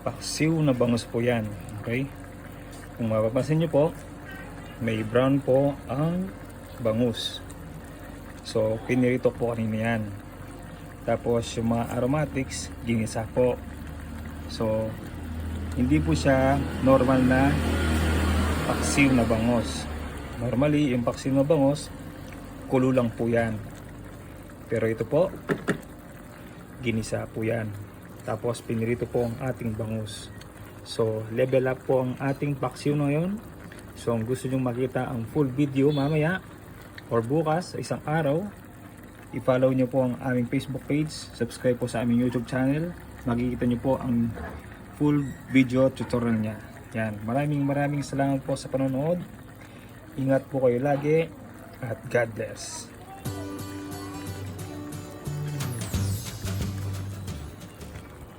paksiw na bangus po yan. Okay? Kung mapapansin nyo po, may brown po ang bangus. So, pinirito po kanina yan. Tapos, yung mga aromatics, ginisa po. So, hindi po siya normal na paksiw na bangus. Normally, yung paksiw na bangus, kulo lang po yan. Pero ito po, ginisa po yan. Tapos, pinirito po ang ating bangus. So, level up po ang ating paksiw ngayon. So, kung gusto nyo makita ang full video mamaya or bukas sa isang araw, i-follow nyo po ang aming Facebook page, subscribe po sa aming YouTube channel, makikita nyo po ang full video tutorial nya. Yan, maraming salamat po sa panonood. Ingat po kayo lagi at God bless.